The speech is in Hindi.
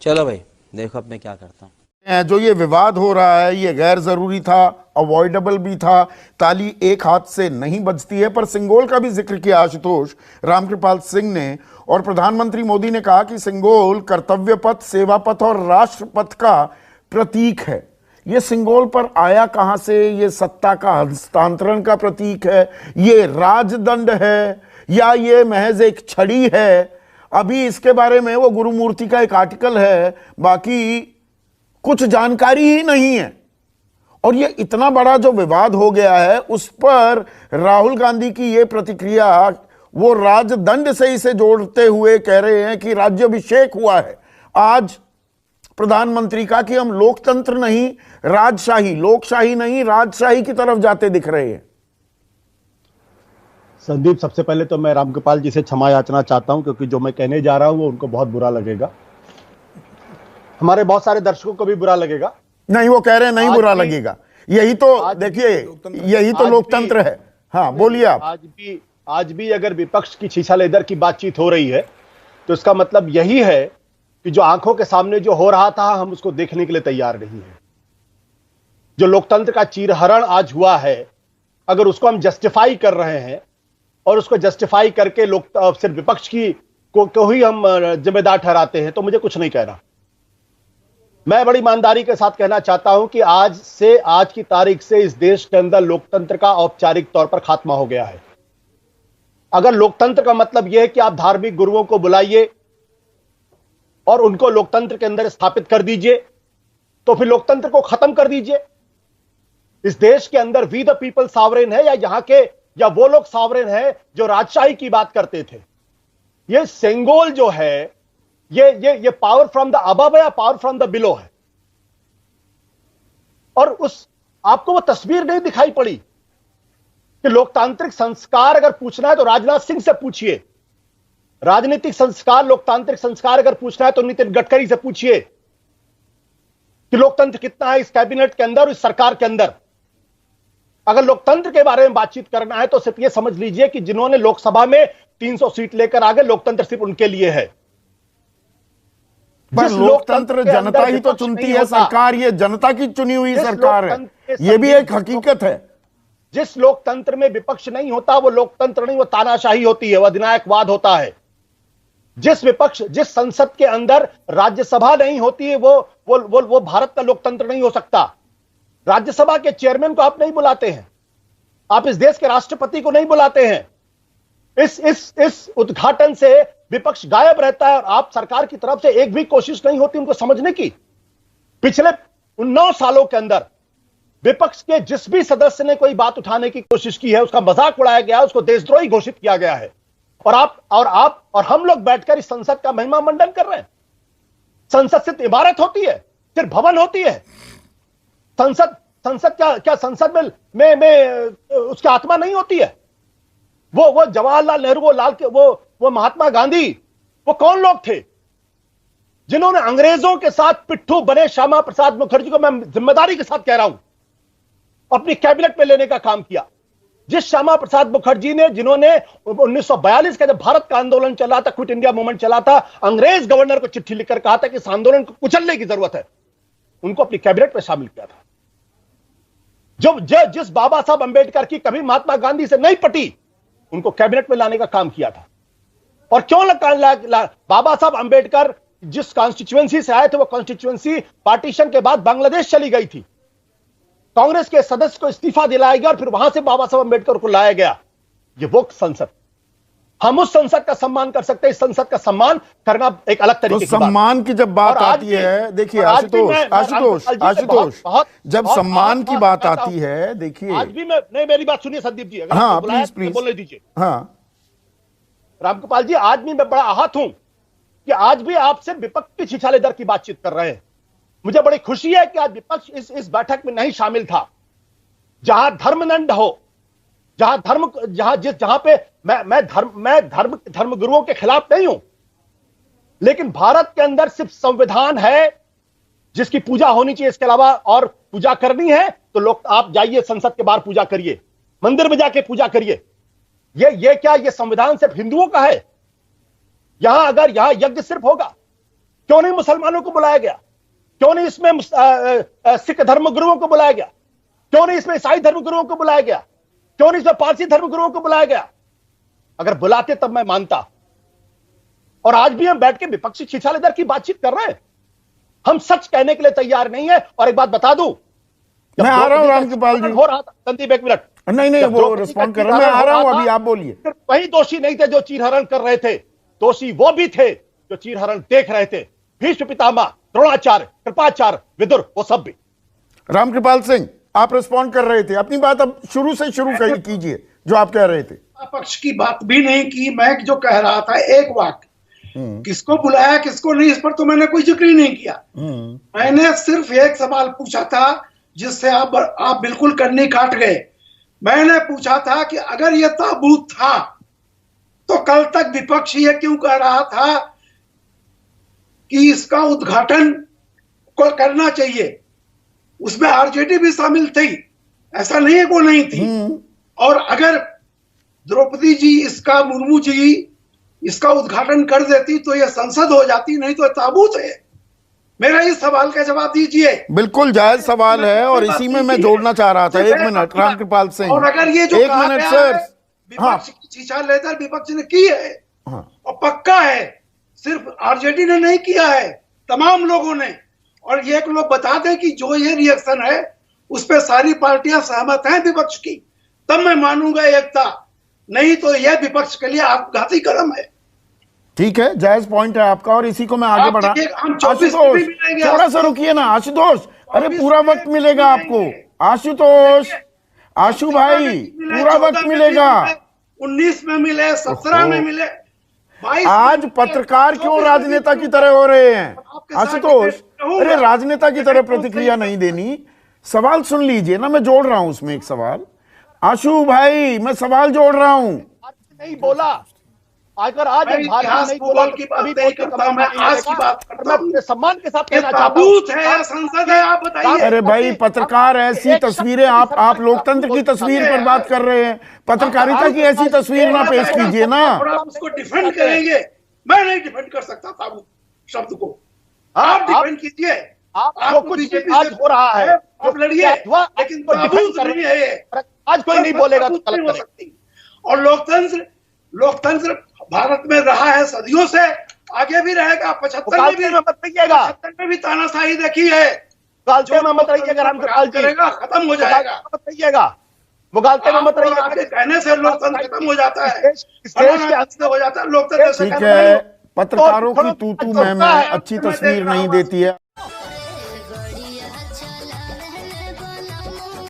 चलो भाई देखो अब मैं क्या करता हूँ। जो ये विवाद हो रहा है ये गैर जरूरी था, अवॉइडेबल भी था, ताली एक हाथ से नहीं बजती है। पर सिंगोल का भी जिक्र किया आशुतोष रामकृपाल सिंह ने, और प्रधानमंत्री मोदी ने कहा कि सिंगोल कर्तव्य पथ, सेवा पथ और राष्ट्र पथ का प्रतीक है। ये सिंगोल पर आया कहां से? ये सत्ता का हस्तांतरण का प्रतीक है, ये राजदंड है, या ये महज एक छड़ी है? अभी इसके बारे में वो गुरुमूर्ति का एक आर्टिकल है, बाकी कुछ जानकारी ही नहीं है। और ये इतना बड़ा जो विवाद हो गया है उस पर राहुल गांधी की ये प्रतिक्रिया, वो राजदंड से इसे जोड़ते हुए कह रहे हैं कि राज्याभिषेक हुआ है आज प्रधानमंत्री का, कि हम लोकतंत्र नहीं राजशाही, लोकशाही नहीं राजशाही की तरफ जाते दिख रहे हैं। संदीप, सबसे पहले तो मैं रामकृपाल जी से क्षमा याचना चाहता हूं, क्योंकि जो मैं कहने जा रहा हूं वो उनको बहुत बुरा लगेगा, हमारे बहुत सारे दर्शकों को भी बुरा लगेगा। नहीं, वो कह रहे हैं नहीं बुरा लगेगा, यही तो देखिए, यही तो लोकतंत्र है। हाँ बोलिए आप। आज भी अगर विपक्ष की शीशा लेदर की बातचीत हो रही है तो इसका मतलब यही है कि जो आंखों के सामने जो हो रहा था हम उसको देखने के लिए तैयार नहीं है। जो लोकतंत्र का चीरहरण आज हुआ है, अगर उसको हम जस्टिफाई कर रहे हैं और उसको जस्टिफाई करके सिर्फ विपक्ष की को ही हम जिम्मेदार ठहराते हैं तो मुझे कुछ नहीं कहना। मैं बड़ी ईमानदारी के साथ कहना चाहता हूं कि आज की तारीख से इस देश के अंदर लोकतंत्र का औपचारिक तौर पर खात्मा हो गया है। अगर लोकतंत्र का मतलब यह है कि आप धार्मिक गुरुओं को बुलाइए और उनको लोकतंत्र के अंदर स्थापित कर दीजिए, तो फिर लोकतंत्र को खत्म कर दीजिए। इस देश के अंदर वी द पीपल सॉवरेन है, या वो लोग सॉवरेन है जो राजशाही की बात करते थे। ये सेंगोल जो है, ये पावर फ्रॉम द अबव है या पावर फ्रॉम द बिलो है? और आपको वो तस्वीर नहीं दिखाई पड़ी कि लोकतांत्रिक संस्कार अगर पूछना है तो राजनाथ सिंह से पूछिए, राजनीतिक संस्कार, लोकतांत्रिक संस्कार अगर पूछना है तो नितिन गडकरी से पूछिए कि लोकतंत्र कितना है इस कैबिनेट के अंदर, इस सरकार के अंदर। अगर लोकतंत्र के बारे में बातचीत करना है तो सिर्फ यह समझ लीजिए कि जिन्होंने लोकसभा में 300 सीट लेकर आगे, लोकतंत्र सिर्फ उनके लिए है। पर लोकतंत्र जनता ही तो चुनती है सरकार, ये जनता की चुनी हुई सरकार है, ये भी एक हकीकत है। जिस लोकतंत्र में विपक्ष नहीं होता वो लोकतंत्र नहीं, वो तानाशाही होती है, वो अधिनायकवाद होता है। जिस संसद के अंदर राज्यसभा नहीं होती है वो भारत का लोकतंत्र नहीं हो सकता। राज्यसभा के चेयरमैन को आप नहीं बुलाते हैं, आप इस देश के राष्ट्रपति को नहीं बुलाते हैं। इस उद्घाटन से विपक्ष गायब रहता है और आप सरकार की तरफ से एक भी कोशिश नहीं होती उनको समझने की। पिछले 9 सालों के अंदर विपक्ष के जिस भी सदस्य ने कोई बात उठाने की कोशिश की है उसका मजाक उड़ाया गया, उसको देशद्रोही घोषित किया गया है। और हम लोग बैठकर इस संसद का महिमा मंडन कर रहे हैं। संसद सिर्फ इमारत होती है, सिर्फ भवन होती है। संसद क्या संसद में उसकी आत्मा नहीं होती है? वो जवाहरलाल नेहरू, वो महात्मा गांधी, वो कौन लोग थे जिन्होंने अंग्रेजों के साथ पिट्ठू बने श्यामा प्रसाद मुखर्जी को, मैं जिम्मेदारी के साथ कह रहा हूं, अपनी कैबिनेट में लेने का काम किया। जिस श्यामा प्रसाद मुखर्जी ने, जिन्होंने 1942 का जब भारत का आंदोलन चला था, क्विट इंडिया मूवमेंट चला था, अंग्रेज गवर्नर को चिट्ठी लिखकर कहा था कि इस आंदोलन को कुचलने की जरूरत है, उनको अपनी कैबिनेट में शामिल किया था। जिस बाबा साहब अंबेडकर की कभी महात्मा गांधी से नहीं पटी, उनको कैबिनेट में लाने का काम किया था। और क्यों बाबा साहब अंबेडकर जिस कॉन्स्टिट्यूएंसी से आए थे वो कॉन्स्टिट्यूएंसी पार्टीशन के बाद बांग्लादेश चली गई थी। कांग्रेस के सदस्य को इस्तीफा दिलाया गया और फिर वहां से बाबा साहब अंबेडकर को लाया गया। ये वो संसद, हम उस संसद का सम्मान कर सकते हैं, इस संसद का सम्मान करना एक अलग तरीके की सम्मान की जब बात आती है, देखिए आशुतोष, जब सम्मान की बात आती है, देखिए आज भी मैं नहीं, मेरी बात सुनिए संदीप जी, अगर हाँ प्लीज बोलने दीजिए। हाँ रामकृपाल जी, आज भी मैं बड़ा आहत हूं कि आज भी आपसे विपक्ष की छिछालेदर की बातचीत कर रहे हैं। मुझे बड़ी खुशी है कि आज विपक्ष इस बैठक में नहीं शामिल था, जहां धर्मदंड हो, जहां पे मैं धर्म गुरुओं के खिलाफ नहीं हूं, लेकिन भारत के अंदर सिर्फ संविधान है जिसकी पूजा होनी चाहिए, इसके अलावा और पूजा करनी है तो लोग आप जाइए संसद के बाहर पूजा करिए, मंदिर में जाके पूजा करिए। ये संविधान सिर्फ हिंदुओं का है? यहां यज्ञ सिर्फ होगा, क्यों नहीं मुसलमानों को बुलाया गया? क्यों नहीं इसमें सिख धर्मगुरुओं को बुलाया गया? क्यों नहीं इसमें ईसाई धर्मगुरुओं को बुलाया गया? क्यों नहीं इसमें पारसी धर्मगुरुओं को बुलाया गया? अगर बुलाते तब मैं मानता। और आज भी हम बैठ के विपक्षी छीछालेदर की बातचीत कर रहे हैं। हम सच कहने के लिए तैयार नहीं है। और एक बात बता दूं, मैं आ रहा हूं रामकृपाल जी। हो रहा था, संदीप एक मिनट, नहीं वो रिस्पॉन्ड कर रहा हूं, मैं आ रहा हूं, अभी आप बोलिए। वही दोषी नहीं थे जो चीरहरण कर रहे थे, दोषी वो भी थे जो चीरहरण देख रहे थे। भीष्म पितामह, द्रोणाचार्य, कृपाचार्य, विदुर, वो सब भी। रामकृपाल सिंह, आप रिस्पॉन्ड कर रहे थे, अपनी बात अब शुरू से शुरू कीजिए जो आप कह रहे थे। पक्ष की बात भी नहीं की, मैं जो कह रहा था एक वाक्य, किसको बुलाया किसको नहीं, इस पर तो मैंने कोई जिक्र ही नहीं किया। मैंने सिर्फ एक सवाल पूछा था जिससे आप बिल्कुल कन्नी काट गए। मैंने पूछा था कि अगर यह ताबूत था तो कल तक विपक्ष ये क्यों कह रहा था कि इसका उद्घाटन को करना चाहिए? उसमें आरजेडी भी शामिल थी, ऐसा नहीं है वो नहीं थी। और अगर द्रौपदी जी इसका, मुर्मू जी इसका उद्घाटन कर देती तो यह संसद हो जाती, नहीं तो ताबूत है। मेरा इस सवाल का जवाब दीजिए। बिल्कुल जायज सवाल है और इसी में मैं जोड़ना चाह रहा था। एक मिनट रामकृपाल सिंह, और अगर ये जो एक मिनट सर, विपक्ष की छीछालेदर विपक्ष ने की है, और पक्का है, सिर्फ आरजेडी ने नहीं किया है, तमाम लोगों ने। और ये लोग बता दें कि जो ये रिएक्शन है उस पर सारी पार्टियां सहमत हैं विपक्ष की, तब मैं मानूंगा एकता, नहीं तो यह विपक्ष के लिए आत्मघाती कदम है। ठीक है, जायज पॉइंट है आपका और इसी को मैं आगे बढ़ा। आशुतोष थोड़ा सा रुकिए ना, आशुतोष, अरे पूरा वक्त मिलेगा आपको। आशुतोष, आशु भाई, पूरा वक्त मिलेगा। 19 में मिले, 17 में मिले, 22 आज पत्रकार क्यों राजनेता की तरह हो रहे हैं? आशुतोष, अरे राजनेता की तरह प्रतिक्रिया नहीं देनी, सवाल सुन लीजिए ना, मैं जोड़ रहा हूं उसमें एक सवाल। आशु भाई, मैं सवाल जोड़ रहा हूं। नहीं बोला, अगर आज नहीं बोला की बात नहीं करता, मैं आज की बात करता हूं, सम्मान के साथ कहना चाहता हूं। है, संसद है, आप बताइए। अरे भाई, पत्रकार ऐसी तस्वीरें, आप लोकतंत्र की तस्वीर पर बात कर रहे हैं, पत्रकारिता की ऐसी तस्वीर ना पेश कीजिए ना। आप उसको डिफेंड करेंगे, मैं नहीं डिफेंड कर सकता ताबूत शब्द को, आप डिफेंड कीजिए। आपको कुछ आज हो रहा है, आप लड़िए, लेकिन ताबूत नहीं है ये। आज कोई नहीं बोलेगा तो गलत हो सकती। और लोकतंत्र भारत में रहा है सदियों से, आगे भी रहेगा। 75 में भी मत रहिएगा, 75 में भी तानाशाही देखी है। मुगालते में मत रहिएगा, रामकृपाल जी करेगा, खत्म हो जाएगा। मत रहिएगा, मुगालते में मत रहिएगा। आपके कहने से लोकतंत्र खत्म हो जाता है, हो जाता है लोकतंत्र। ठीक है, पत्रकारों की तू मैं अच्छी तस्वीर नहीं देती है।